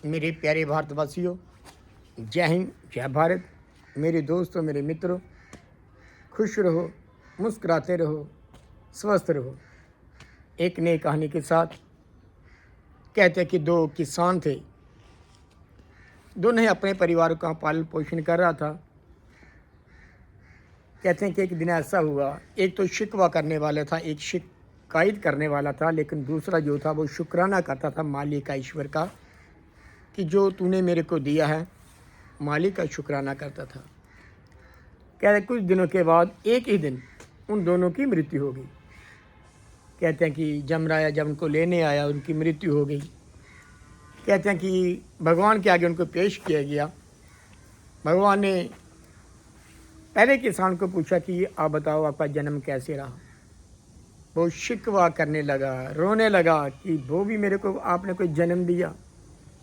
मेरे प्यारे भारतवासियों, जय हिंद, जय भारत। मेरे दोस्तों, मेरे मित्रों, खुश रहो, मुस्कुराते रहो, स्वस्थ रहो। एक नई कहानी के साथ। कहते हैं कि दो किसान थे, दोनों ही अपने परिवार का पालन पोषण कर रहा था। कहते हैं कि एक दिन ऐसा हुआ, एक तो शिकवा करने वाला था, एक शिकायत करने वाला था, लेकिन दूसरा जो था वो शुक्राना करता था मालिक का, ईश्वर का, कि जो तूने मेरे को दिया है। मालिक का शुक्राना करता था। कहते कुछ दिनों के बाद एक ही दिन उन दोनों की मृत्यु हो गई। कहते हैं कि जमराया जब उनको लेने आया, उनकी मृत्यु हो गई। कहते हैं कि भगवान के आगे उनको पेश किया गया। भगवान ने पहले किसान को पूछा कि आप बताओ आपका जन्म कैसे रहा। वो शिकवा करने लगा, रोने लगा कि वो भी मेरे को आपने कोई जन्म दिया।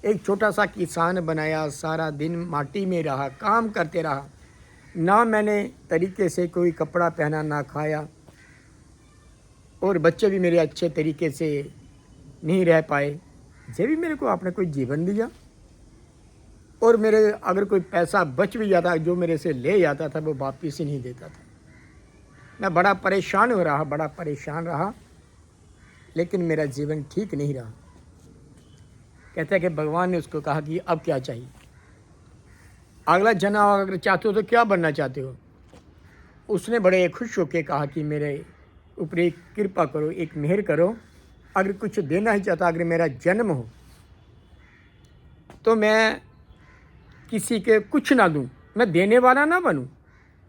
एक छोटा सा किसान बनाया, सारा दिन माटी में रहा, काम करते रहा, ना मैंने तरीके से कोई कपड़ा पहना, ना खाया, और बच्चे भी मेरे अच्छे तरीके से नहीं रह पाए। ये भी मेरे को आपने कोई जीवन दिया, और मेरे अगर कोई पैसा बच भी जाता, जो मेरे से ले जाता था, वो वापिस ही नहीं देता था। मैं बड़ा परेशान हो रहा, बड़ा परेशान रहा, लेकिन मेरा जीवन ठीक नहीं रहा। कहता है कि भगवान ने उसको कहा कि अब क्या चाहिए, अगला जन्म अगर चाहते हो तो क्या बनना चाहते हो। उसने बड़े खुश होकर कहा कि मेरे ऊपर एक कृपा करो, एक मेहर करो, अगर कुछ देना ही चाहता, अगर मेरा जन्म हो तो मैं किसी के कुछ ना दूं, मैं देने वाला ना बनूं।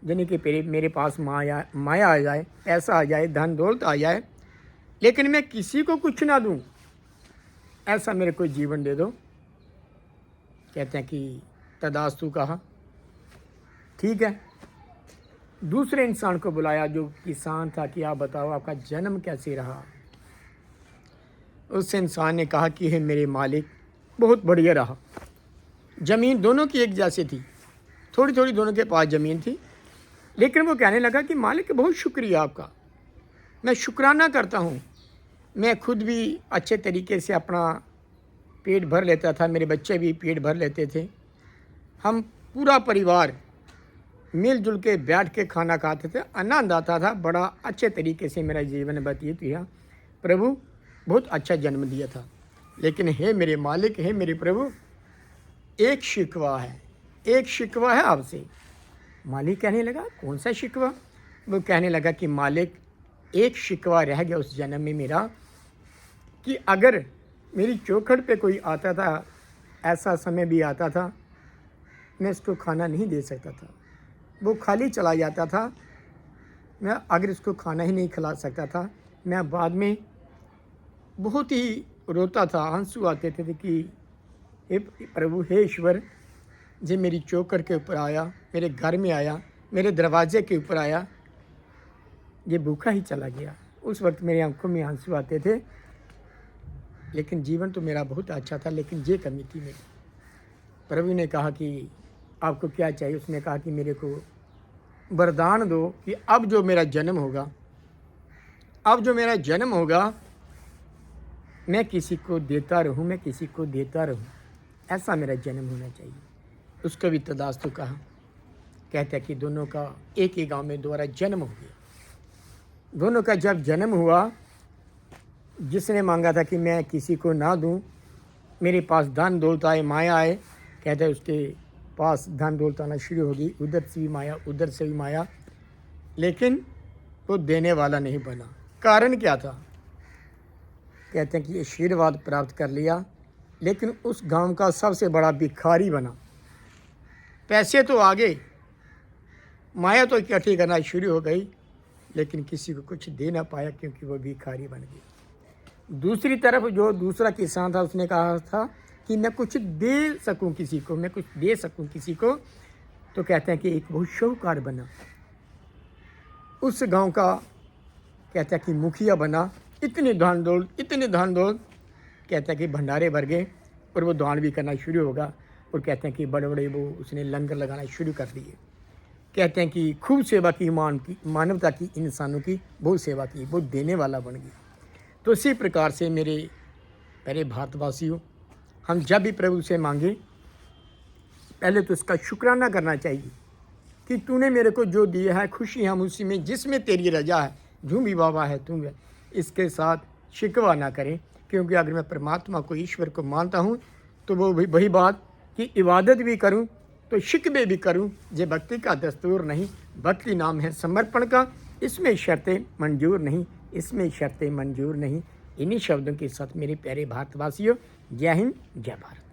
यानी कि मेरे पास माया आ जाए, पैसा आ जाए, धन दौलत आ जाए, लेकिन मैं किसी को कुछ ना दूं, ऐसा मेरे को जीवन दे दो। कहते हैं कि तदास्तु कहा, ठीक है। दूसरे इंसान को बुलाया जो किसान था कि आप बताओ आपका जन्म कैसे रहा। उस इंसान ने कहा कि हे मेरे मालिक, बहुत बढ़िया रहा। ज़मीन दोनों की एक जैसी थी, थोड़ी थोड़ी दोनों के पास ज़मीन थी, लेकिन वो कहने लगा कि मालिक बहुत शुक्रिया आपका, मैं शुक्राना करता हूँ। मैं खुद भी अच्छे तरीके से अपना पेट भर लेता था, मेरे बच्चे भी पेट भर लेते थे, हम पूरा परिवार मिलजुल के बैठ के खाना खाते थे, आनंद आता था, बड़ा अच्छे तरीके से मेरा जीवन व्यतीत हुआ। प्रभु बहुत अच्छा जन्म दिया था, लेकिन हे मेरे मालिक, हे मेरे प्रभु, एक शिकवा है, एक शिकवा है आपसे। मालिक कहने लगा कौन सा शिकवा। वो कहने लगा कि मालिक, एक शिकवा रह गया उस जन्म में मेरा, कि अगर मेरी चौखट पे कोई आता था, ऐसा समय भी आता था मैं उसको खाना नहीं दे सकता था, वो खाली चला जाता था, मैं अगर उसको खाना ही नहीं खिला सकता था, मैं बाद में बहुत ही रोता था, आंसू आते थे कि हे प्रभु, हे ईश्वर, जो मेरी चौखट के ऊपर आया, मेरे घर में आया, मेरे दरवाजे के ऊपर आया, ये भूखा ही चला गया। उस वक्त मेरी आंखों में आंसू आते थे, लेकिन जीवन तो मेरा बहुत अच्छा था, लेकिन ये कमी थी मेरी। प्रभु ने कहा कि आपको क्या चाहिए। उसने कहा कि मेरे को वरदान दो कि अब जो मेरा जन्म होगा, अब जो मेरा जन्म होगा, मैं किसी को देता रहूं, मैं किसी को देता रहूं, ऐसा मेरा जन्म होना चाहिए। उसको भी तदास्तु कहा। कहते हैं कि दोनों का एक ही गांव में दोबारा जन्म हो गया। दोनों का जब जन्म हुआ, जिसने मांगा था कि मैं किसी को ना दूं, मेरे पास धन दौलत आए, माया आए, कहते हैं उसके पास धन दौलत आना शुरू होगी, उधर से भी माया, उधर से भी माया, लेकिन वो देने वाला नहीं बना। कारण क्या था। कहते हैं कि आशीर्वाद प्राप्त कर लिया, लेकिन उस गांव का सबसे बड़ा भिखारी बना। पैसे तो आ गए, माया तो इकट्ठी करना शुरू हो गई, लेकिन किसी को कुछ दे ना पाया, क्योंकि वो भिखारी बन गया। दूसरी तरफ जो दूसरा किसान था, उसने कहा था कि मैं कुछ दे सकूं किसी को, मैं कुछ दे सकूं किसी को, तो कहते हैं कि एक बहुत शाहूकार बना, उस गांव का कहते हैं कि मुखिया बना। इतने धन दौलत, कहते हैं कि भंडारे भर गए, और वो दान भी करना शुरू होगा, और कहते हैं कि बड़े बड़े वो उसने लंगर लगाना शुरू कर दिए। कहते हैं कि खूब सेवा की, मानवता की, इंसानों की बहुत सेवा की, बहुत देने वाला बन गया। तो इसी प्रकार से मेरे प्यारे भारतवासियों, हम जब भी प्रभु से मांगे पहले तो उसका शुक्राना करना चाहिए कि तूने मेरे को जो दिया है, खुशी हम उसी में जिसमें तेरी रजा है, जो भी बाबा है तुम है। इसके साथ शिकवा ना करें, क्योंकि अगर मैं परमात्मा को, ईश्वर को मानता हूँ तो वो भी वही बात कि इबादत भी करूँ तो शिकवे भी करूँ। ये भक्ति का दस्तूर नहीं, भक्ति नाम है समर्पण का। इसमें शर्तें मंजूर नहीं, इसमें शर्तें मंजूर नहीं। इन्हीं शब्दों के साथ मेरे प्यारे भारतवासियों, जय हिंद, जय भारत।